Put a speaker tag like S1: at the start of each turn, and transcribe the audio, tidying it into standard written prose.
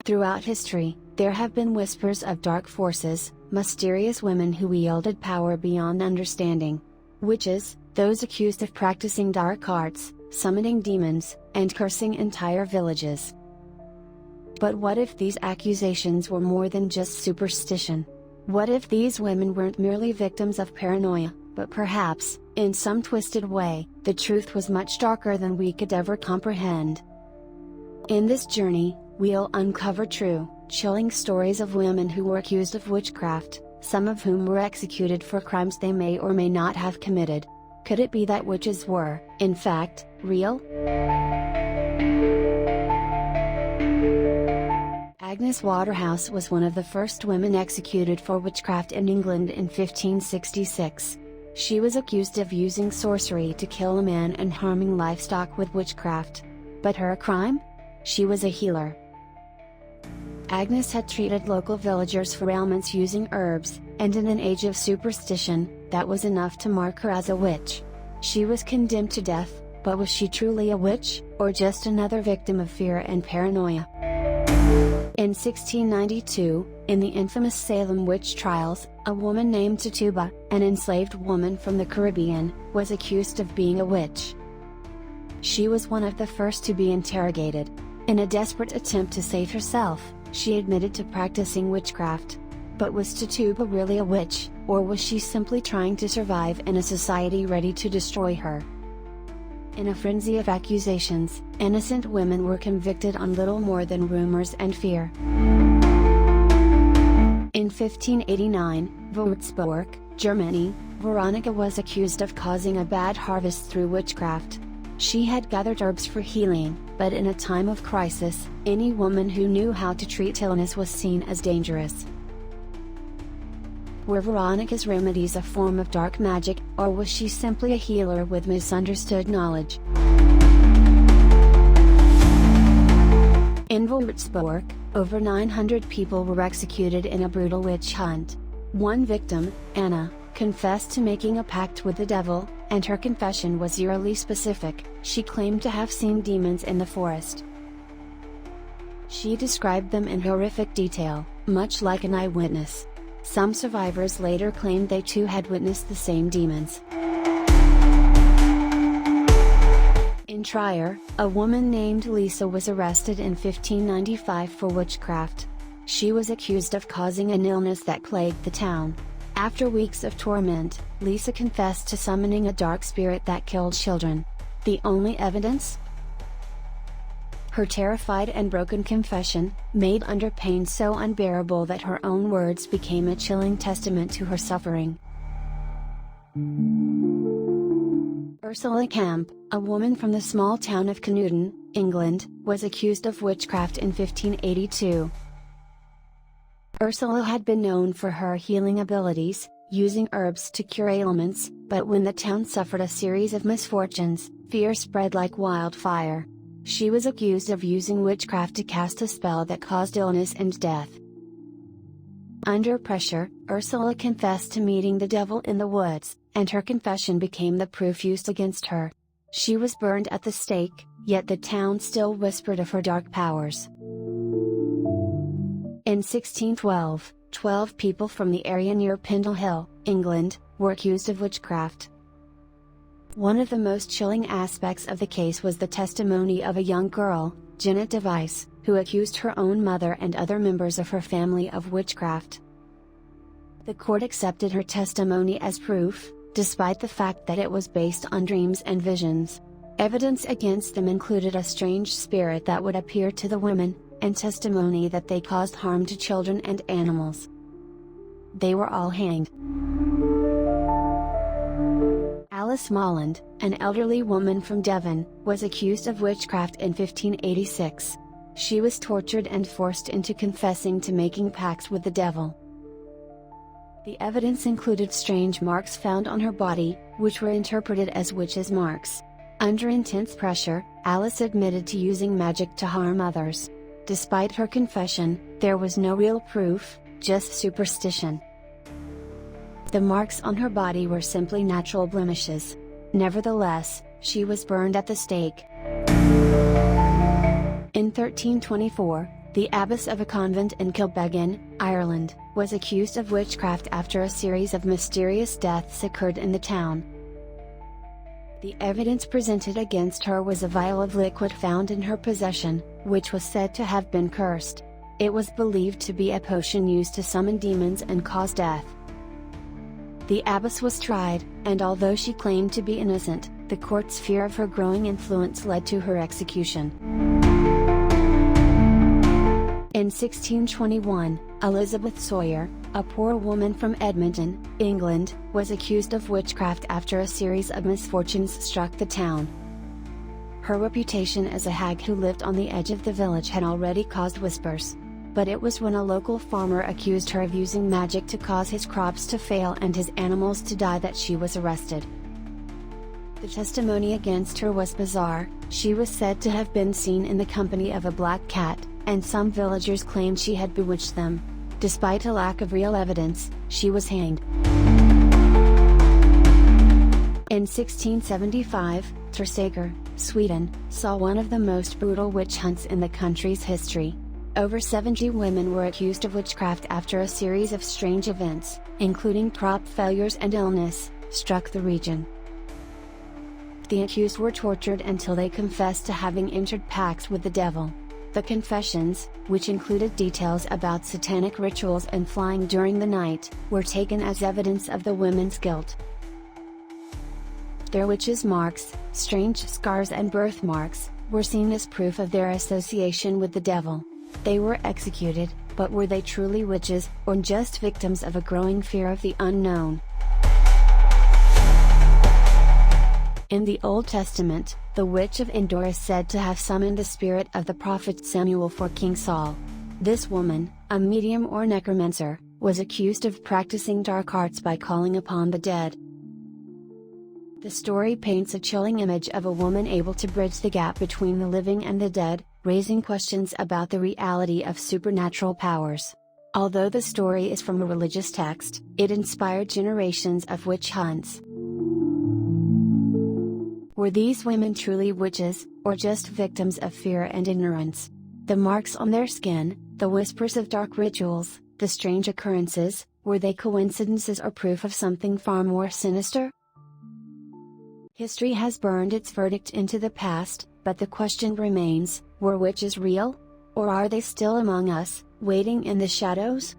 S1: Throughout history, there have been whispers of dark forces, mysterious women who wielded power beyond understanding. Witches, those accused of practicing dark arts, summoning demons, and cursing entire villages. But what if these accusations were more than just superstition? What if these women weren't merely victims of paranoia, but perhaps, in some twisted way, the truth was much darker than we could ever comprehend? In this journey, we'll uncover true, chilling stories of women who were accused of witchcraft, some of whom were executed for crimes they may or may not have committed. Could it be that witches were, in fact, real? Agnes Waterhouse was one of the first women executed for witchcraft in England in 1566. She was accused of using sorcery to kill a man and harming livestock with witchcraft. But her crime? She was a healer. Agnes had treated local villagers for ailments using herbs, and in an age of superstition, that was enough to mark her as a witch. She was condemned to death, but was she truly a witch, or just another victim of fear and paranoia? In 1692, in the infamous Salem witch trials, a woman named Tituba, an enslaved woman from the Caribbean, was accused of being a witch. She was one of the first to be interrogated. In a desperate attempt to save herself, she admitted to practicing witchcraft. But was Tituba really a witch, or was she simply trying to survive in a society ready to destroy her? In a frenzy of accusations, innocent women were convicted on little more than rumors and fear. In 1589, Würzburg, Germany, Veronica was accused of causing a bad harvest through witchcraft. She had gathered herbs for healing, but in a time of crisis, any woman who knew how to treat illness was seen as dangerous. Were Veronica's remedies a form of dark magic, or was she simply a healer with misunderstood knowledge? In Würzburg, over 900 people were executed in a brutal witch hunt. One victim, Anna, confessed to making a pact with the devil, and her confession was eerily specific. She claimed to have seen demons in the forest. She described them in horrific detail, much like an eyewitness. Some survivors later claimed they too had witnessed the same demons. In Trier, a woman named Lisa was arrested in 1595 for witchcraft. She was accused of causing an illness that plagued the town. After weeks of torment, Lisa confessed to summoning a dark spirit that killed children. The only evidence? Her terrified and broken confession, made under pain so unbearable that her own words became a chilling testament to her suffering. Ursula Camp, a woman from the small town of Canewton, England, was accused of witchcraft in 1582. Ursula had been known for her healing abilities, using herbs to cure ailments, but when the town suffered a series of misfortunes, fear spread like wildfire. She was accused of using witchcraft to cast a spell that caused illness and death. Under pressure, Ursula confessed to meeting the devil in the woods, and her confession became the proof used against her. She was burned at the stake, yet the town still whispered of her dark powers. In 1612, 12 people from the area near Pendle Hill, England, were accused of witchcraft. One of the most chilling aspects of the case was the testimony of a young girl, Janet Device, who accused her own mother and other members of her family of witchcraft. The court accepted her testimony as proof, despite the fact that it was based on dreams and visions. Evidence against them included a strange spirit that would appear to the women, and testimony that they caused harm to children and animals. They were all hanged. Alice Molland, an elderly woman from Devon, was accused of witchcraft in 1586. She was tortured and forced into confessing to making pacts with the devil. The evidence included strange marks found on her body, which were interpreted as witches' marks. Under intense pressure, Alice admitted to using magic to harm others. Despite her confession, there was no real proof, just superstition. The marks on her body were simply natural blemishes. Nevertheless, she was burned at the stake. In 1324, The abbess of a convent in Kilbeggan, Ireland, was accused of witchcraft after a series of mysterious deaths occurred in the town. The evidence presented against her was a vial of liquid found in her possession, which was said to have been cursed. It was believed to be a potion used to summon demons and cause death. The abbess was tried, and although she claimed to be innocent, the court's fear of her growing influence led to her execution. In 1621, Elizabeth Sawyer, a poor woman from Edmonton, England, was accused of witchcraft after a series of misfortunes struck the town. Her reputation as a hag who lived on the edge of the village had already caused whispers. But it was when a local farmer accused her of using magic to cause his crops to fail and his animals to die that she was arrested. The testimony against her was bizarre. She was said to have been seen in the company of a black cat, and some villagers claimed she had bewitched them. Despite a lack of real evidence, she was hanged. In 1675, Tersager, Sweden, saw one of the most brutal witch hunts in the country's history. Over 70 women were accused of witchcraft after a series of strange events, including crop failures and illness, struck the region. The accused were tortured until they confessed to having entered pacts with the devil. The confessions, which included details about satanic rituals and flying during the night, were taken as evidence of the women's guilt. Their witches' marks, strange scars and birthmarks, were seen as proof of their association with the devil. They were executed, but were they truly witches, or just victims of a growing fear of the unknown? In the Old Testament, the witch of Endor is said to have summoned the spirit of the prophet Samuel for King Saul. This woman, a medium or necromancer, was accused of practicing dark arts by calling upon the dead. The story paints a chilling image of a woman able to bridge the gap between the living and the dead, raising questions about the reality of supernatural powers. Although the story is from a religious text, it inspired generations of witch hunts. Were these women truly witches, or just victims of fear and ignorance? The marks on their skin, the whispers of dark rituals, the strange occurrences, were they coincidences or proof of something far more sinister? History has burned its verdict into the past, but the question remains, were witches real? Or are they still among us, waiting in the shadows?